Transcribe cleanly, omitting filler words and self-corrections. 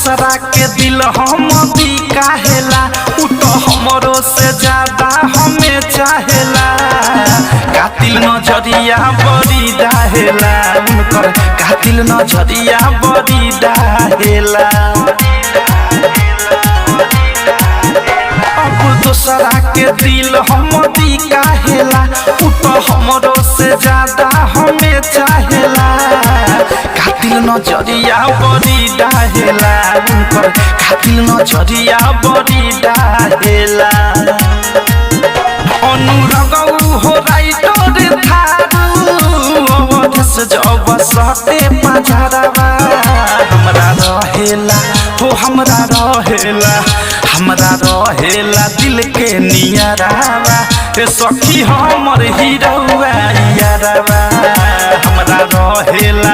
दूसरा के दिल हम भी काहेला उ तो हमरो से ज्यादा हमें चाहेला कातिल नजरिया बड़ी डाहेला उनकर कातिल नजरिया बड़ी डाहेला अब दूसरा के दिल हम भी काहेला उ तो हमरो से ज्यादा हमें चाहेला कातिल नजरिया बड़ी डाहेला उनकर कातिल नजरिया बड़ी डाहेला अनुरगौ हो राइटर थारू अवधस जब सते पजरवा हमरा रहेला हो हमरा रहेला दिल के नियरावा ए सखी हमर हीरोवा यारवा हमरा रहेला